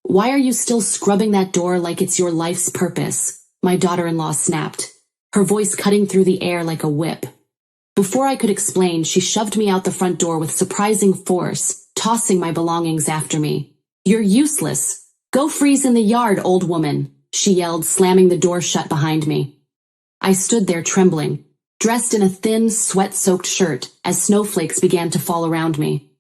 Why are you still scrubbing that door like it's your life's purpose? My daughter-in-law snapped, her voice cutting through the air like a whip. Before I could explain, she shoved me out the front door with surprising force, tossing my belongings after me. You're useless. Go freeze in the yard, old woman, she yelled, slamming the door shut behind me. I stood there trembling, dressed in a thin, sweat-soaked shirt, as snowflakes began to fall around me.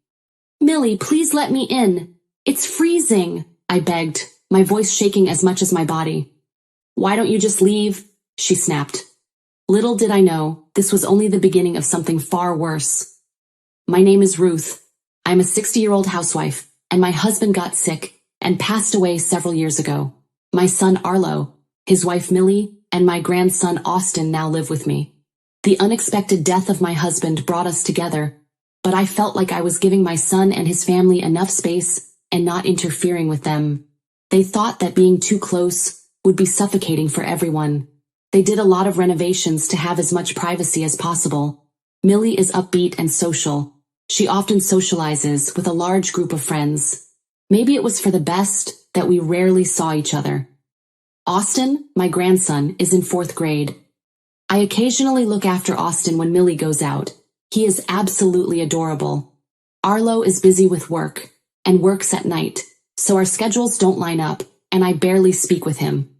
Millie, please let me in. It's freezing, I begged, my voice shaking as much as my body. Why don't you just leave? She snapped. Little did I know, this was only the beginning of something far worse. My name is Ruth. I'm a 60-year-old housewife, and my husband got sick and passed away several years ago. My son Arlo, his wife Millie, and my grandson Austin now live with me. The unexpected death of my husband brought us together, but I felt like I was giving my son and his family enough space and not interfering with them. They thought that being too close would be suffocating for everyone. They did a lot of renovations to have as much privacy as possible. Millie is upbeat and social. She often socializes with a large group of friends. Maybe it was for the best that we rarely saw each other. Austin, my grandson, is in 4th grade. I occasionally look after Austin when Millie goes out. He is absolutely adorable. Arlo is busy with work, and works at night, so our schedules don't line up, and I barely speak with him.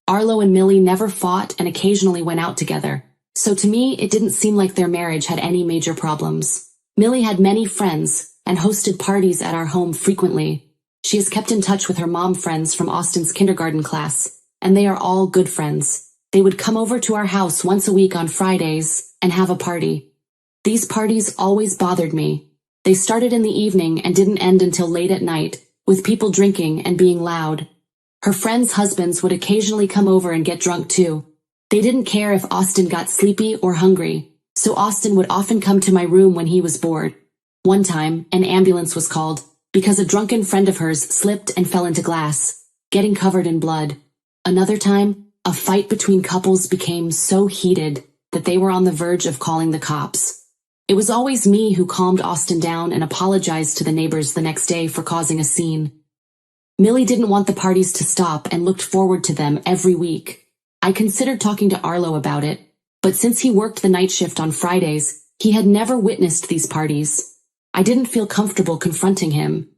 Arlo and Millie never fought and occasionally went out together, so to me it didn't seem like their marriage had any major problems. Millie had many friends and hosted parties at our home frequently. She has kept in touch with her mom friends from Austin's kindergarten class, and they are all good friends. They would come over to our house once a week on Fridays and have a party. These parties always bothered me. They started in the evening and didn't end until late at night, with people drinking and being loud. Her friends' husbands would occasionally come over and get drunk too. They didn't care if Austin got sleepy or hungry, so Austin would often come to my room when he was bored. One time, an ambulance was called, because a drunken friend of hers slipped and fell into glass, getting covered in blood. Another time, a fight between couples became so heated that they were on the verge of calling the cops. It was always me who calmed Austin down and apologized to the neighbors the next day for causing a scene. Millie didn't want the parties to stop and looked forward to them every week. I considered talking to Arlo about it, but since he worked the night shift on Fridays, he had never witnessed these parties. I didn't feel comfortable confronting him.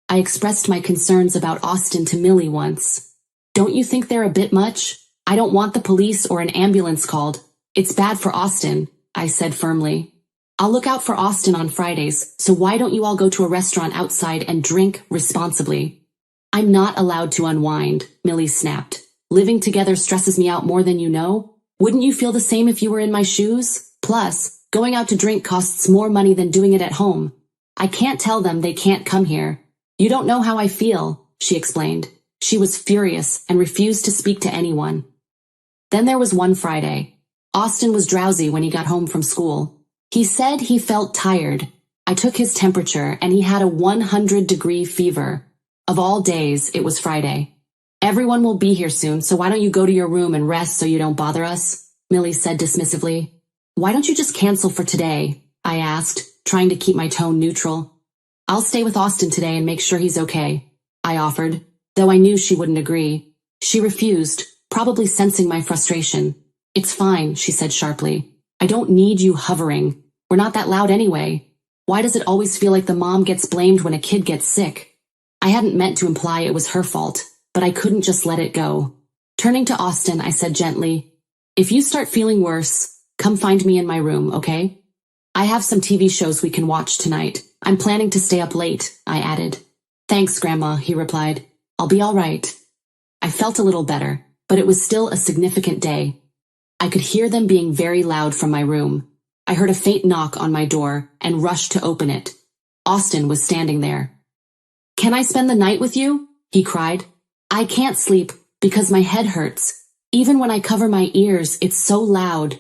I expressed my concerns about Austin to Millie once. Don't you think they're a bit much? I don't want the police or an ambulance called. It's bad for Austin, I said firmly. I'll look out for Austin on Fridays, so why don't you all go to a restaurant outside and drink responsibly? I'm not allowed to unwind, Millie snapped. Living together stresses me out more than you know. Wouldn't you feel the same if you were in my shoes? Plus, going out to drink costs more money than doing it at home. I can't tell them they can't come here. You don't know how I feel, she explained. She was furious and refused to speak to anyone. Then there was one Friday. Austin was drowsy when he got home from school. He said he felt tired. I took his temperature and he had a 100-degree fever. Of all days, it was Friday. Everyone will be here soon, so why don't you go to your room and rest so you don't bother us? Millie said dismissively. Why don't you just cancel for today? I asked, trying to keep my tone neutral. I'll stay with Austin today and make sure he's okay, I offered, though I knew she wouldn't agree. She refused, probably sensing my frustration. It's fine, she said sharply. I don't need you hovering. We're not that loud anyway. Why does it always feel like the mom gets blamed when a kid gets sick? I hadn't meant to imply it was her fault, but I couldn't just let it go. Turning to Austin, I said gently, if you start feeling worse, come find me in my room, okay? I have some TV shows we can watch tonight. I'm planning to stay up late, I added. Thanks, Grandma, he replied. I'll be all right. I felt a little better, but it was still a significant day. I could hear them being very loud from my room. I heard a faint knock on my door and rushed to open it. Austin was standing there. Can I spend the night with you? He cried. I can't sleep because my head hurts. Even when I cover my ears, it's so loud.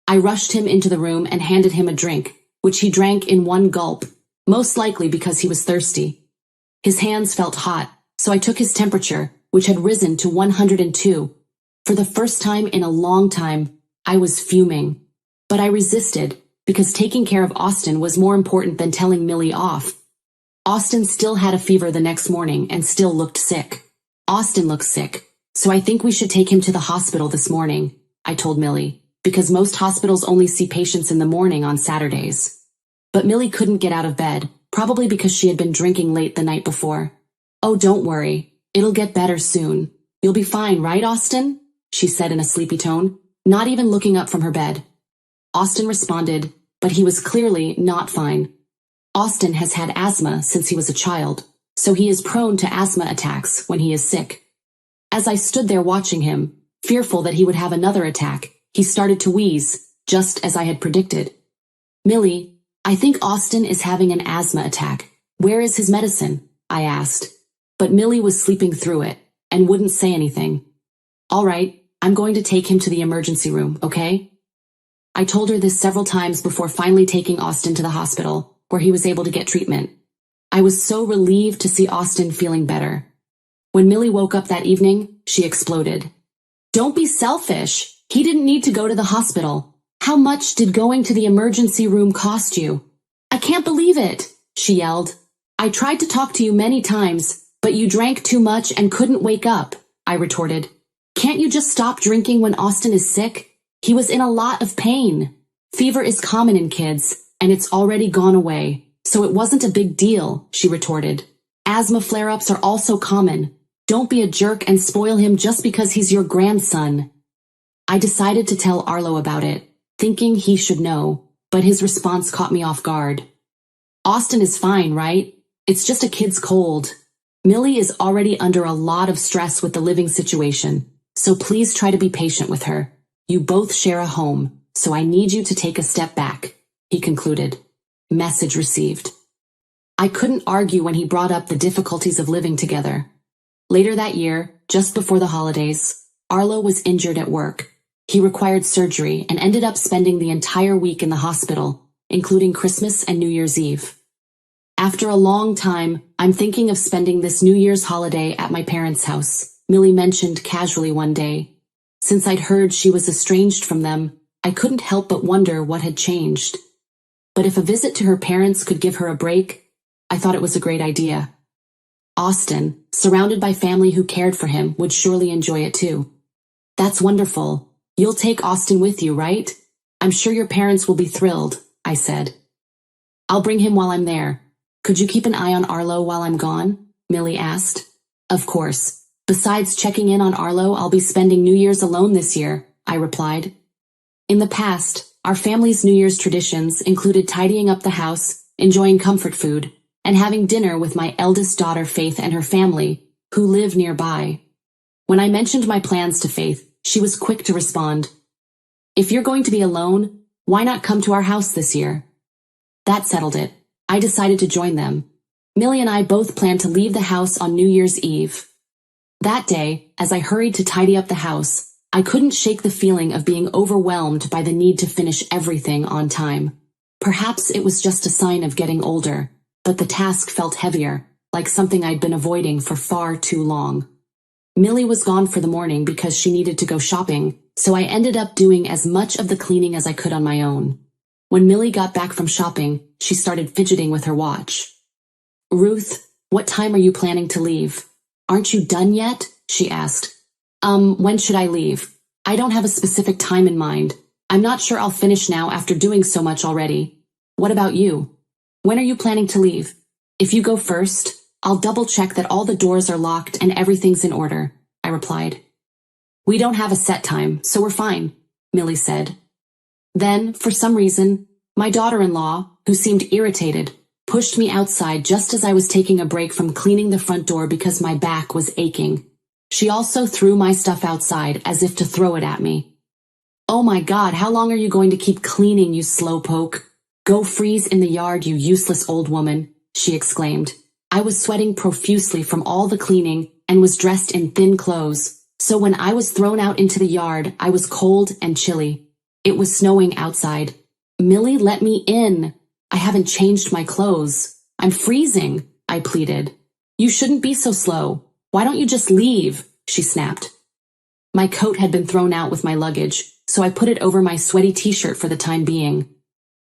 I rushed him into the room and handed him a drink, which he drank in one gulp, most likely because he was thirsty. His hands felt hot, so I took his temperature, which had risen to 102. For the first time in a long time, I was fuming. But I resisted, because taking care of Austin was more important than telling Millie off. Austin still had a fever the next morning and still looked sick. Austin looks sick, so I think we should take him to the hospital this morning, I told Millie, because most hospitals only see patients in the morning on Saturdays. But Millie couldn't get out of bed, probably because she had been drinking late the night before. Oh, don't worry. It'll get better soon. You'll be fine, right, Austin? She said in a sleepy tone, not even looking up from her bed. Austin responded, but he was clearly not fine. Austin has had asthma since he was a child, so he is prone to asthma attacks when he is sick. As I stood there watching him, fearful that he would have another attack, he started to wheeze, just as I had predicted. Millie, I think Austin is having an asthma attack. Where is his medicine? I asked. But Millie was sleeping through it and wouldn't say anything. All right, I'm going to take him to the emergency room, okay? I told her this several times before finally taking Austin to the hospital, where he was able to get treatment. I was so relieved to see Austin feeling better. When Millie woke up that evening, she exploded. Don't be selfish. He didn't need to go to the hospital. How much did going to the emergency room cost you? I can't believe it, she yelled. I tried to talk to you many times, but you drank too much and couldn't wake up, I retorted. Can't you just stop drinking when Austin is sick? He was in a lot of pain. Fever is common in kids, and it's already gone away, so it wasn't a big deal, she retorted. Asthma flare-ups are also common. Don't be a jerk and spoil him just because he's your grandson. I decided to tell Arlo about it, thinking he should know, but his response caught me off guard. Austin is fine, right? It's just a kid's cold. Millie is already under a lot of stress with the living situation, so please try to be patient with her. You both share a home, so I need you to take a step back, he concluded. Message received. I couldn't argue when he brought up the difficulties of living together. Later that year, just before the holidays, Arlo was injured at work. He required surgery and ended up spending the entire week in the hospital, including Christmas and New Year's Eve. After a long time, I'm thinking of spending this New Year's holiday at my parents' house, Millie mentioned casually one day. Since I'd heard she was estranged from them, I couldn't help but wonder what had changed. But if a visit to her parents could give her a break, I thought it was a great idea. Austin, surrounded by family who cared for him, would surely enjoy it too. That's wonderful. You'll take Austin with you, right? I'm sure your parents will be thrilled, I said. I'll bring him while I'm there. Could you keep an eye on Arlo while I'm gone? Millie asked. Of course. Besides checking in on Arlo, I'll be spending New Year's alone this year, I replied. In the past, our family's New Year's traditions included tidying up the house, enjoying comfort food, and having dinner with my eldest daughter Faith and her family, who live nearby. When I mentioned my plans to Faith, she was quick to respond. If you're going to be alone, why not come to our house this year? That settled it. I decided to join them. Millie and I both planned to leave the house on New Year's Eve. That day, as I hurried to tidy up the house, I couldn't shake the feeling of being overwhelmed by the need to finish everything on time. Perhaps it was just a sign of getting older, but the task felt heavier, like something I'd been avoiding for far too long. Millie was gone for the morning because she needed to go shopping, so I ended up doing as much of the cleaning as I could on my own. When Millie got back from shopping, she started fidgeting with her watch. Ruth, what time are you planning to leave? Aren't you done yet? She asked. When should I leave? I don't have a specific time in mind. I'm not sure I'll finish now after doing so much already. What about you? When are you planning to leave? If you go first, I'll double-check that all the doors are locked and everything's in order, I replied. We don't have a set time, so we're fine, Millie said. Then, for some reason, my daughter-in-law, who seemed irritated, pushed me outside just as I was taking a break from cleaning the front door because my back was aching. She also threw my stuff outside as if to throw it at me. Oh my God, how long are you going to keep cleaning, you slowpoke? Go freeze in the yard, you useless old woman, she exclaimed. I was sweating profusely from all the cleaning and was dressed in thin clothes, so when I was thrown out into the yard, I was cold and chilly. It was snowing outside. Millie, let me in. I haven't changed my clothes. I'm freezing, I pleaded. You shouldn't be so slow. Why don't you just leave? She snapped. My coat had been thrown out with my luggage, so I put it over my sweaty t-shirt for the time being.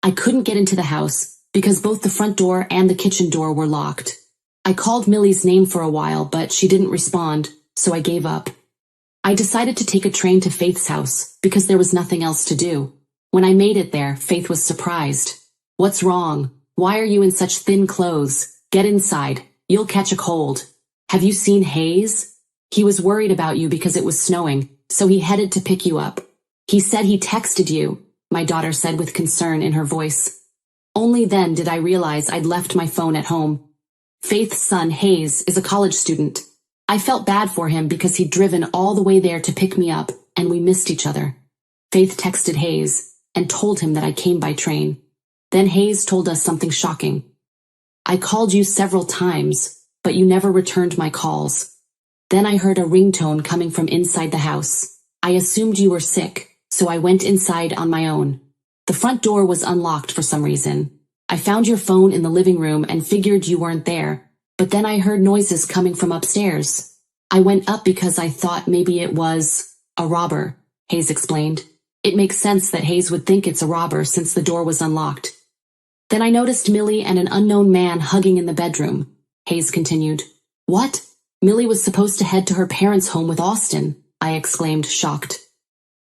I couldn't get into the house, because both the front door and the kitchen door were locked. I called Millie's name for a while, but she didn't respond, so I gave up. I decided to take a train to Faith's house, because there was nothing else to do. When I made it there, Faith was surprised. "What's wrong? Why are you in such thin clothes? Get inside. You'll catch a cold. Have you seen Hayes? He was worried about you because it was snowing, so he headed to pick you up. He said he texted you," my daughter said with concern in her voice. Only then did I realize I'd left my phone at home. Faith's son, Hayes, is a college student. I felt bad for him because he'd driven all the way there to pick me up, and we missed each other. Faith texted Hayes and told him that I came by train. Then Hayes told us something shocking. "I called you several times, but you never returned my calls. Then I heard a ringtone coming from inside the house. I assumed you were sick, so I went inside on my own. The front door was unlocked for some reason. I found your phone in the living room and figured you weren't there, but then I heard noises coming from upstairs. I went up because I thought maybe it was a robber," Hayes explained. "It makes sense that Hayes would think it's a robber since the door was unlocked. Then I noticed Millie and an unknown man hugging in the bedroom," Hayes continued. "What? Millie was supposed to head to her parents' home with Austin," I exclaimed, shocked.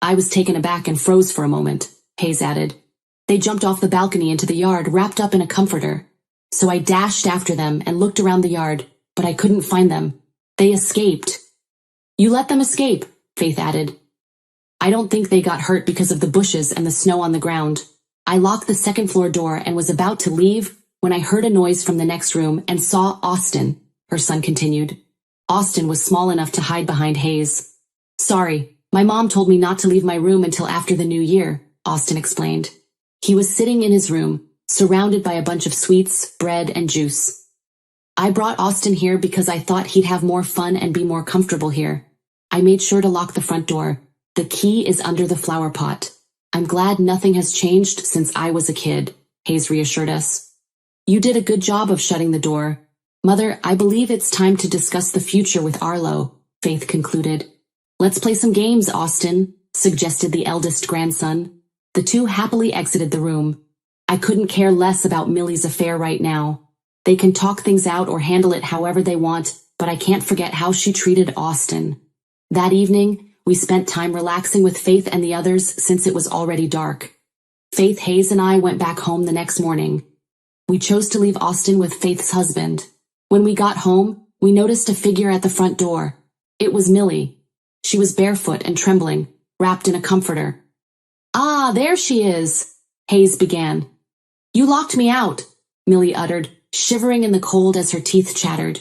"I was taken aback and froze for a moment," Hayes added. "They jumped off the balcony into the yard wrapped up in a comforter. So I dashed after them and looked around the yard, but I couldn't find them. They escaped." "You let them escape," Faith added. "I don't think they got hurt because of the bushes and the snow on the ground. I locked the second-floor door and was about to leave when I heard a noise from the next room and saw Austin," her son continued. Austin was small enough to hide behind Hayes. "Sorry, my mom told me not to leave my room until after the new year," Austin explained. He was sitting in his room, surrounded by a bunch of sweets, bread, and juice. "I brought Austin here because I thought he'd have more fun and be more comfortable here. I made sure to lock the front door. The key is under the flower pot. I'm glad nothing has changed since I was a kid," Hayes reassured us. "You did a good job of shutting the door. Mother, I believe it's time to discuss the future with Arlo," Faith concluded. "Let's play some games, Austin," suggested the eldest grandson. The two happily exited the room. I couldn't care less about Millie's affair right now. They can talk things out or handle it however they want, but I can't forget how she treated Austin. That evening, we spent time relaxing with Faith and the others since it was already dark. Faith, Hayes, and I went back home the next morning. We chose to leave Austin with Faith's husband. When we got home, we noticed a figure at the front door. It was Millie. She was barefoot and trembling, wrapped in a comforter. "Ah, there she is," Hayes began. "You locked me out," Millie uttered, shivering in the cold as her teeth chattered.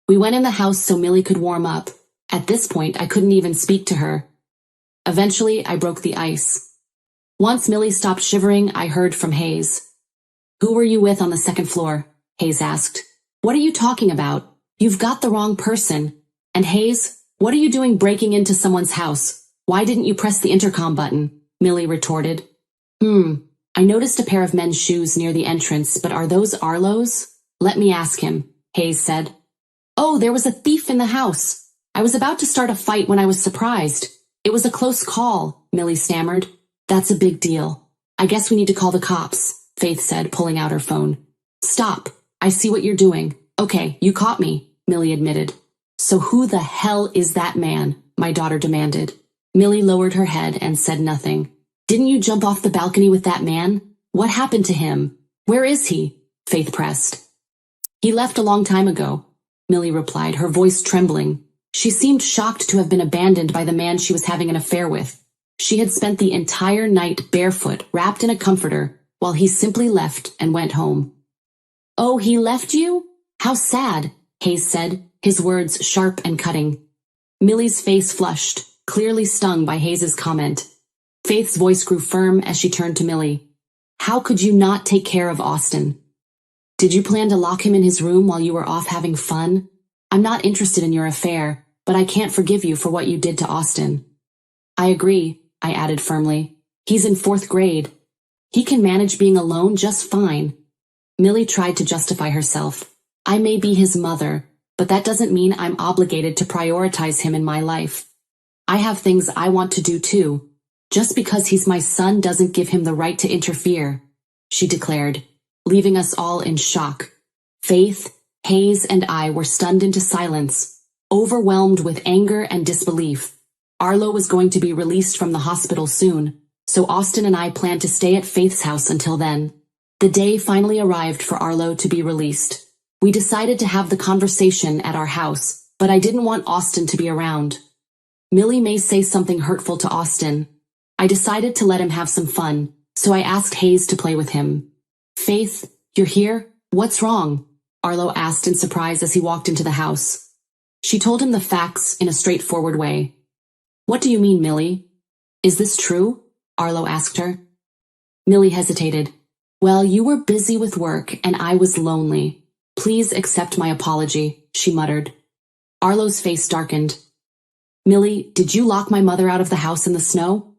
We went in the house so Millie could warm up. At this point, I couldn't even speak to her. Eventually, I broke the ice. Once Millie stopped shivering, I heard from Hayes. "Who were you with on the second floor?" Hayes asked. "What are you talking about? You've got the wrong person. And Hayes, what are you doing breaking into someone's house? Why didn't you press the intercom button?" Millie retorted. I noticed a pair of men's shoes near the entrance, but are those Arlo's? Let me ask him," Hayes said. "Oh, there was a thief in the house. I was about to start a fight when I was surprised. It was a close call," Millie stammered. "That's a big deal. I guess we need to call the cops," Faith said, pulling out her phone. "Stop. I see what you're doing. Okay, you caught me," Millie admitted. "So who the hell is that man?" my daughter demanded. Millie lowered her head and said nothing. "Didn't you jump off the balcony with that man? What happened to him? Where is he?" Faith pressed. "He left a long time ago," Millie replied, her voice trembling. She seemed shocked to have been abandoned by the man she was having an affair with. She had spent the entire night barefoot, wrapped in a comforter, while he simply left and went home. "Oh, he left you? How sad," Hayes said, his words sharp and cutting. Millie's face flushed, clearly stung by Hayes's comment. Faith's voice grew firm as she turned to Millie. "How could you not take care of Austin? Did you plan to lock him in his room while you were off having fun? I'm not interested in your affair, but I can't forgive you for what you did to Austin." "I agree," I added firmly. "He's in 4th grade. He can manage being alone just fine." Millie tried to justify herself. "I may be his mother, but that doesn't mean I'm obligated to prioritize him in my life. I have things I want to do too. Just because he's my son doesn't give him the right to interfere," she declared. leaving us all in shock. Faith, Hayes, and I were stunned into silence, overwhelmed with anger and disbelief. Arlo was going to be released from the hospital soon, so Austin and I planned to stay at Faith's house until then. The day finally arrived for Arlo to be released. We decided to have the conversation at our house, but I didn't want Austin to be around. Millie may say something hurtful to Austin. I decided to let him have some fun, so I asked Hayes to play with him. Faith, you're here? What's wrong? Arlo asked in surprise as he walked into the house. She told him the facts in a straightforward way. What do you mean, Millie? Is this true? Arlo asked her. Millie hesitated. Well, you were busy with work and I was lonely. Please accept my apology, she muttered. Arlo's face darkened. Millie, did you lock my mother out of the house in the snow?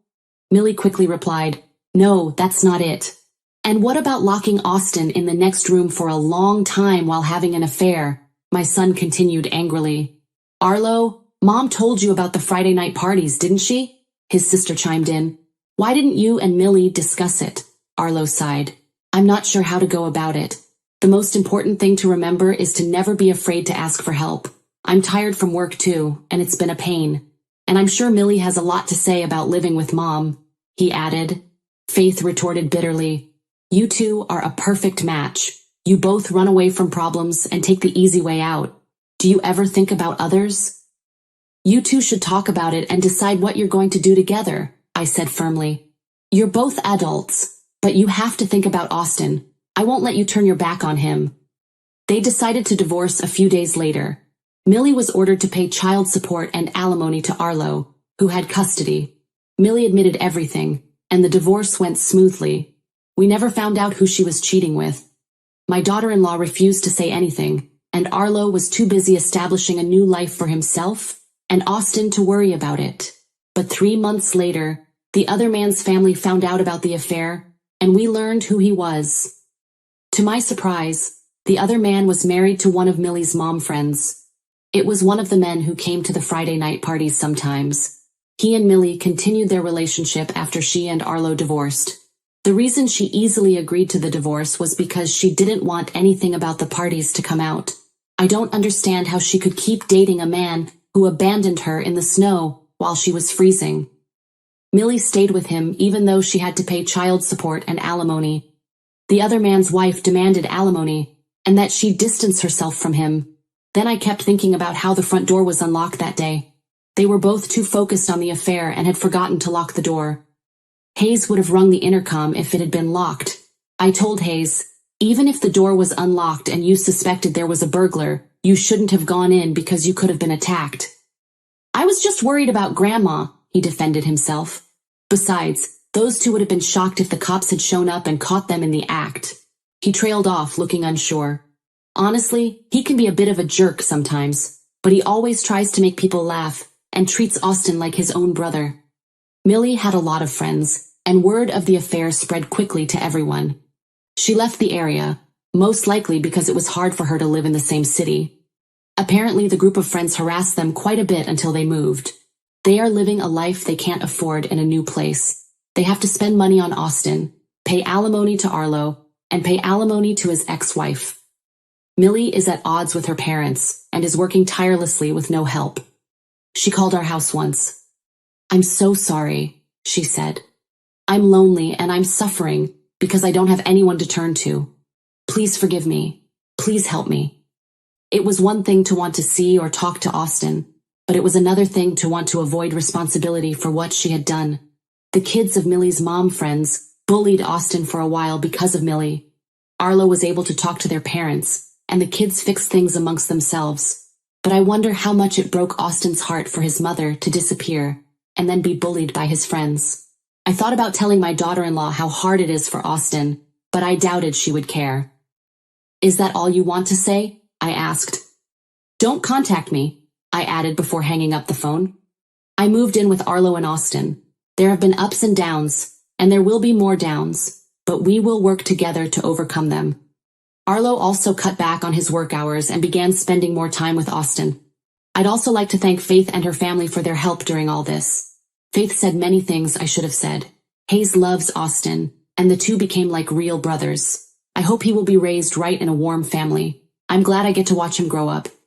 Millie quickly replied, No, that's not it. And what about locking Austin in the next room for a long time while having an affair? My son continued angrily. Arlo, Mom told you about the Friday night parties, didn't she? His sister chimed in. Why didn't you and Millie discuss it? Arlo sighed. I'm not sure how to go about it. The most important thing to remember is to never be afraid to ask for help. I'm tired from work too, and it's been a pain. And I'm sure Millie has a lot to say about living with Mom, he added. Faith retorted bitterly. You two are a perfect match. You both run away from problems and take the easy way out. Do you ever think about others? You two should talk about it and decide what you're going to do together, I said firmly. You're both adults, but you have to think about Austin. I won't let you turn your back on him. They decided to divorce a few days later. Millie was ordered to pay child support and alimony to Arlo, who had custody. Millie admitted everything, and the divorce went smoothly. We never found out who she was cheating with. My daughter-in-law refused to say anything, and Arlo was too busy establishing a new life for himself and Austin to worry about it. But 3 months later, the other man's family found out about the affair, and we learned who he was. To my surprise, the other man was married to one of Millie's mom friends. It was one of the men who came to the Friday night parties sometimes. He and Millie continued their relationship after she and Arlo divorced. The reason she easily agreed to the divorce was because she didn't want anything about the parties to come out. I don't understand how she could keep dating a man who abandoned her in the snow while she was freezing. Millie stayed with him even though she had to pay child support and alimony. The other man's wife demanded alimony, and that she distance herself from him. Then I kept thinking about how the front door was unlocked that day. They were both too focused on the affair and had forgotten to lock the door. Hayes would have rung the intercom if it had been locked. I told Hayes, even if the door was unlocked and you suspected there was a burglar, you shouldn't have gone in because you could have been attacked. I was just worried about Grandma, he defended himself. Besides, those two would have been shocked if the cops had shown up and caught them in the act. He trailed off, looking unsure. Honestly, he can be a bit of a jerk sometimes, but he always tries to make people laugh and treats Austin like his own brother. Millie had a lot of friends, and word of the affair spread quickly to everyone. She left the area, most likely because it was hard for her to live in the same city. Apparently, the group of friends harassed them quite a bit until they moved. They are living a life they can't afford in a new place. They have to spend money on Austin, pay alimony to Arlo, and pay alimony to his ex-wife. Millie is at odds with her parents and is working tirelessly with no help. She called our house once. I'm so sorry, she said. I'm lonely and I'm suffering because I don't have anyone to turn to. Please forgive me. Please help me. It was one thing to want to see or talk to Austin, but it was another thing to want to avoid responsibility for what she had done. The kids of Millie's mom friends bullied Austin for a while because of Millie. Arlo was able to talk to their parents, and the kids fixed things amongst themselves. But I wonder how much it broke Austin's heart for his mother to disappear and then be bullied by his friends. I thought about telling my daughter-in-law how hard it is for Austin, but I doubted she would care. Is that all you want to say? I asked. Don't contact me, I added before hanging up the phone. I moved in with Arlo and Austin. There have been ups and downs, and there will be more downs, but we will work together to overcome them. Arlo also cut back on his work hours and began spending more time with Austin. I'd also like to thank Faith and her family for their help during all this. Faith said many things I should have said. Hayes loves Austin, and the two became like real brothers. I hope he will be raised right in a warm family. I'm glad I get to watch him grow up.